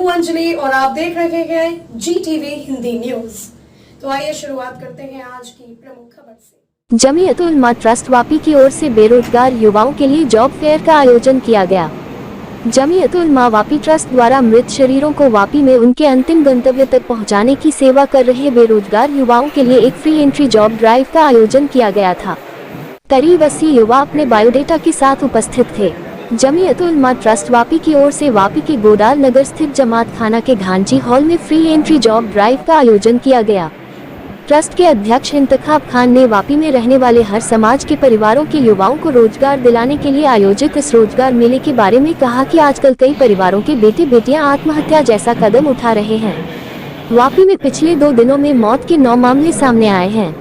हूं अंजलि और आप देख रहे हैं GTV हिंदी न्यूज। तो आइए शुरुआत करते हैं आज की प्रमुख खबर से। जमीयत उलमा ट्रस्ट वापी की ओर से बेरोजगार युवाओं के लिए जॉब फेयर का आयोजन किया गया। जमीयत उलमा वापी ट्रस्ट द्वारा मृत शरीरों को वापी में उनके अंतिम गंतव्य तक पहुंचाने की सेवा कर रहे बेरोजगार युवाओं के लिए एक फ्री एंट्री जॉब ड्राइव का आयोजन किया गया था। करीब 80 युवा अपने बायोडेटा के साथ उपस्थित थे। जमीयत उलमा ट्रस्ट वापी की ओर से वापी के गोदाल नगर स्थित जमात खाना के घांची हॉल में फ्री एंट्री जॉब ड्राइव का आयोजन किया गया। ट्रस्ट के अध्यक्ष इंतखाब खान ने वापी में रहने वाले हर समाज के परिवारों के युवाओं को रोजगार दिलाने के लिए आयोजित इस रोजगार मेले के बारे में कहा कि आजकल कई परिवारों के बेटे बेटियां आत्महत्या जैसा कदम उठा रहे हैं। वापी में पिछले 2 दिनों में मौत के 9 मामले सामने आए हैं,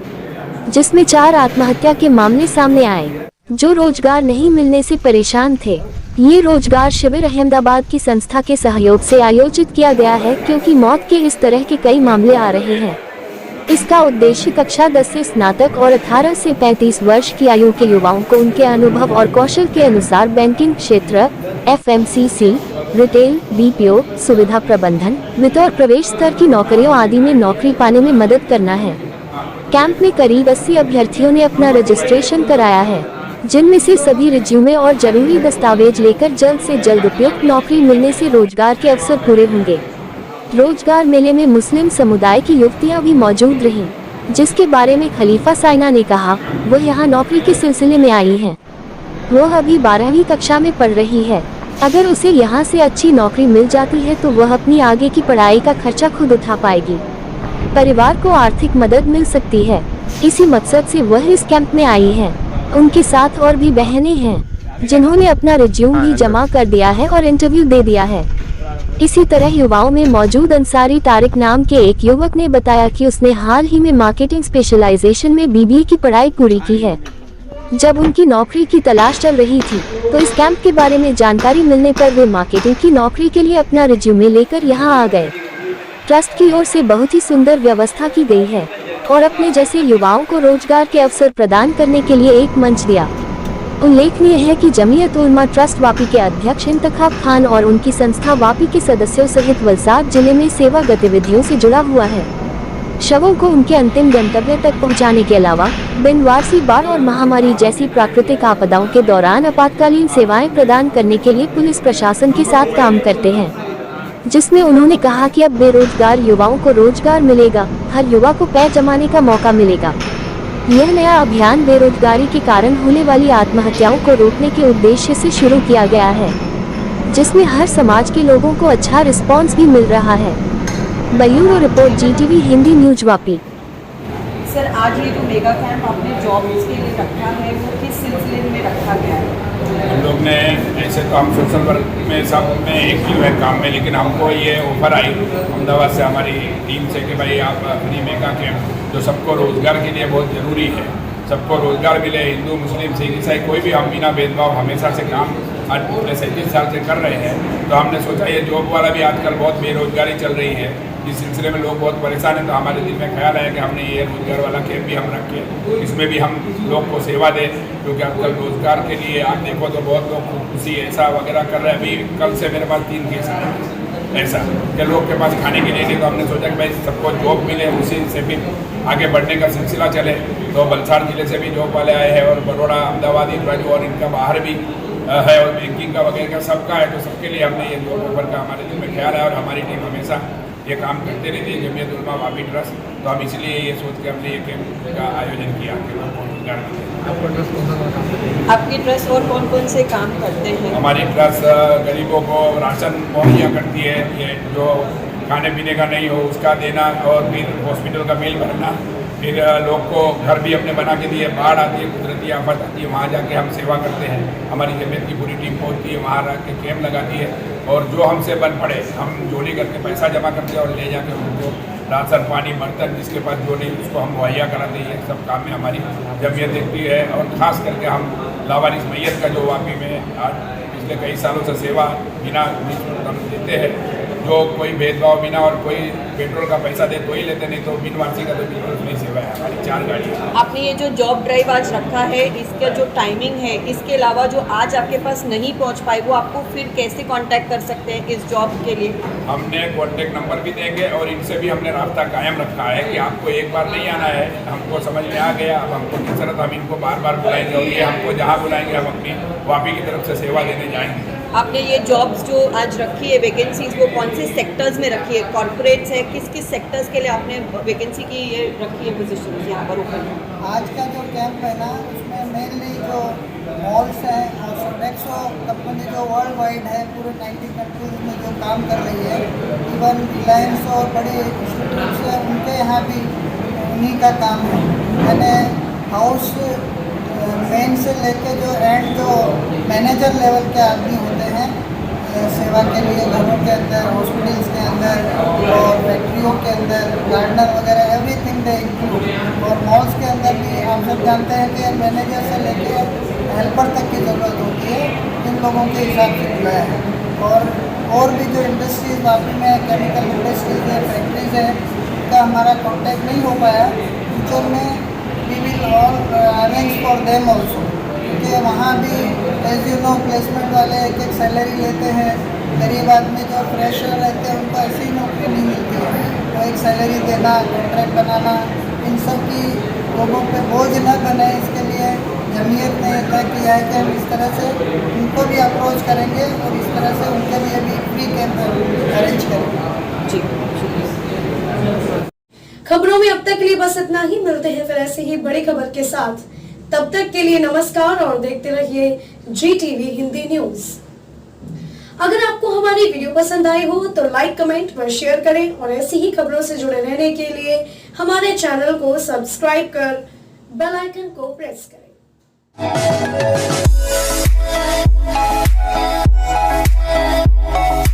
जिसमें 4 आत्महत्या के मामले सामने आए, जो रोजगार नहीं मिलने से परेशान थे। ये रोजगार शिविर अहमदाबाद की संस्था के सहयोग से आयोजित किया गया है, क्योंकि मौत के इस तरह के कई मामले आ रहे हैं। इसका उद्देश्य कक्षा 10 से स्नातक और 18 से 35 वर्ष की आयु के युवाओं को उनके अनुभव और कौशल के अनुसार बैंकिंग क्षेत्र, FMCG, रिटेल, BPO, सुविधा प्रबंधन, वित्त और प्रवेश स्तर की नौकरियों आदि में नौकरी पाने में मदद करना है। कैंप में करीब 80 अभ्यर्थियों ने अपना रजिस्ट्रेशन कराया है, जिनमें से सभी रिज्यूमे और जरूरी दस्तावेज लेकर जल्द से जल्द उपयुक्त नौकरी मिलने से रोजगार के अवसर पूरे होंगे। रोजगार मेले में मुस्लिम समुदाय की युवतियां भी मौजूद रहीं, जिसके बारे में खलीफा साइना ने कहा, वह यहाँ नौकरी के सिलसिले में आई हैं। वह अभी 12वीं कक्षा में पढ़ रही है। अगर उसे यहाँ से अच्छी नौकरी मिल जाती है तो वह अपनी आगे की पढ़ाई का खर्चा खुद उठा पाएगी। परिवार को आर्थिक मदद मिल सकती है। इसी मकसद से वह इस कैंप में आई है। उनके साथ और भी बहनें हैं, जिन्होंने अपना रिज्यूम भी जमा कर दिया है और इंटरव्यू दे दिया है। इसी तरह युवाओं में मौजूद अंसारी तारिक नाम के एक युवक ने बताया कि उसने हाल ही में मार्केटिंग स्पेशलाइजेशन में BBA की पढ़ाई पूरी की है। जब उनकी नौकरी की तलाश चल रही थी तो इस कैंप के बारे में जानकारी मिलने पर वे मार्केटिंग की नौकरी के लिए अपना रिज्यूमे लेकर यहां आ गए। ट्रस्ट की ओर से बहुत ही सुंदर व्यवस्था की गई है और अपने जैसे युवाओं को रोजगार के अवसर प्रदान करने के लिए एक मंच दिया। उल्लेखनीय है कि जमीयत उलमा ट्रस्ट वापी के अध्यक्ष इंतखाब खान और उनकी संस्था वापी के सदस्यों सहित वलसाड जिले में सेवा गतिविधियों से जुड़ा हुआ है। शवों को उनके अंतिम गंतव्य तक पहुंचाने के अलावा बिनवारसी बाढ़ और महामारी जैसी प्राकृतिक आपदाओं के दौरान आपातकालीन सेवाएं प्रदान करने के लिए पुलिस प्रशासन के साथ काम करते हैं, जिसमें उन्होंने कहा कि अब बेरोजगार युवाओं को रोजगार मिलेगा, हर युवा को पैर जमाने का मौका मिलेगा। यह नया अभियान बेरोजगारी के कारण होने वाली आत्महत्याओं को रोकने के उद्देश्य से शुरू किया गया है, जिसमें हर समाज के लोगों को अच्छा रिस्पांस भी मिल रहा है। Bureau report GTV Hindi news Vapi. Sir, आज ये जो मेगा कैंप आपने जॉब्स के लिए रखा है वो किस सिलसिले में रखा गया है? हम लोग ने ऐसे तो हम सोशल वर्क में सब में एक ही है काम में, लेकिन हमको ये ऑफर आई अहमदाबाद से हमारी टीम से कि भाई आप फ्री मेगा कैंप जो सबको रोज़गार के लिए बहुत ज़रूरी है, सबको रोज़गार मिले, हिंदू मुस्लिम सिख ईसाई कोई भी, हम बिना भेदभाव हमेशा से काम आज पिछले 37 साल से कर रहे हैं। तो हमने सोचा ये जॉब वाला भी आजकल बहुत बेरोजगारी चल रही है, इस सिलसिले में लोग बहुत परेशान हैं, तो हमारे दिल में ख्याल आया कि हमने ये रोजगार वाला कैंप भी हम रखें, इसमें भी हम लोग को सेवा दें, क्योंकि आजकल रोजगार के लिए आप देखो तो बहुत लोग खुशी ऐसा वगैरह कर रहे हैं। अभी कल से मेरे पास 3 केस आए ऐसा कि लोग के पास खाने के लिए नहीं, तो हमने सोचा कि भाई सबको जॉब मिले, उसी से भी आगे बढ़ने का सिलसिला चले। तो वलसाड जिले से भी जॉब वाले आए हैं और बड़ौदा, अहमदाबाद, इंद्राजू और इनका बाहर भी है और बैंकिंग का वगैरह का सबका है। तो सबके लिए हमने ये जॉब ऑफर का हमारे दिल में ख्याल है और हमारी टीम हमेशा ये काम करते रहती है जमीयत उलमा वापी ट्रस्ट। तो हम इसलिए ये सोच के हमने ये कैंप का आयोजन किया कि लोग रोजगार मिले। आपकी ट्रस्ट और कौन कौन से काम करते हैं? हमारी ट्रस्ट गरीबों को राशन मुहैया करती है, ये जो खाने पीने का नहीं हो उसका देना, और फिर हॉस्पिटल का बिल भरना, फिर लोग को घर भी अपने बना के दिए। बाढ़ आती है, कुदरती आफत आती है, वहाँ जाके हम सेवा करते हैं। हमारी जमीयत की पूरी टीम पहुँचती है, वहाँ रह के कैंप लगाती है और जो हमसे बन पड़े हम जोली करके पैसा जमा करते हैं और ले जाके उनको राशन पानी बर्तन जिसके पास जो नहीं उसको हम मुहैया कराते हैं। सब काम में हमारी जमीयत देखती है और ख़ास करके हम लावारिस मैयत का जो वापी में आज पिछले कई सालों से सेवा बिना देते हैं, जो कोई भेदभाव बिना और कोई पेट्रोल का पैसा दे तो ही लेते, नहीं तो बिन वापसी का तो बिल्कुल फ्री सेवा है हमारी। 4 गाड़ियाँ। आपने ये जो जॉब ड्राइव आज रखा है, इसका जो टाइमिंग है, इसके अलावा जो आज आपके पास नहीं पहुंच पाए वो आपको फिर कैसे कांटेक्ट कर सकते हैं इस जॉब के लिए? हमने कॉन्टेक्ट नंबर भी देंगे और इनसे भी हमने रास्ता कायम रखा है कि आपको एक बार नहीं आना है, हमको समझ में आ गया, अब हमको किस तरह हम इनको बार बार बुलाएंगे और ये हमको जहाँ बुलाएंगे हम अपनी वापी की तरफ से सेवा देने जाएंगे। आपने ये जॉब्स जो आज रखी है वैकेंसीज, वो कौन से सेक्टर्स में रखी है? कॉर्पोरेट्स है, किस किस सेक्टर्स के लिए आपने वैकेंसी की ये रखी है पोजीशन यहाँ पर ओपन? आज का जो कैंप है ना, उसमें मेनली जो मॉल्स हैं और सोडेक्सो कंपनी जो वर्ल्ड वाइड है, पूरे 90 कंट्रीज में जो काम कर रही है, इवन रिलायंस और बड़े इंस्टीट्यूट्स हैं, उनके यहाँ भी उन्हीं का काम है। यानी हाउस मेन से लेके जो एंड जो मैनेजर लेवल के आदमी होते हैं सेवा के लिए, घरों के अंदर, हॉस्पिटल्स के अंदर और फैक्ट्रियों के अंदर, गार्डनर वगैरह एवरीथिंग दे इंक्लूड। और मॉल्स के अंदर भी आप सब जानते हैं कि मैनेजर से लेके हेल्पर तक की ज़रूरत होती है, इन लोगों के हिसाब से बुलाया है। और भी जो इंडस्ट्रीज वापी में केमिकल इंडस्ट्रीज है, फैक्ट्रीज है, उनका हमारा कॉन्टेक्ट नहीं हो पाया। फ्यूचर में we will all arrange for them also, क्योंकि वहाँ भी एज यू नो प्लेसमेंट वाले एक सैलरी लेते हैं, गरीब आदमी जो फ्रेशर रहते हैं उनको ऐसी नौकरी नहीं मिलती है, तो एक सैलरी देना, कॉन्ट्रैक्ट बनाना, इन सब की लोगों पे बोझ न बने, इसके लिए जमीयत ने तय किया है कि हम इस तरह से उनको भी अप्रोच करेंगे और इस तरह से उनके लिए भी फ्री कैंप अरेंज करेंगे। जी, खबरों में अब तक के लिए बस इतना ही। मिलते हैं फिर ऐसे ही बड़ी खबर के साथ। तब तक के लिए नमस्कार और देखते रहिए GTV हिंदी न्यूज। अगर आपको हमारी वीडियो पसंद आई हो तो लाइक, कमेंट व शेयर करें और ऐसी ही खबरों से जुड़े रहने के लिए हमारे चैनल को सब्सक्राइब कर बेल आइकन को प्रेस करें।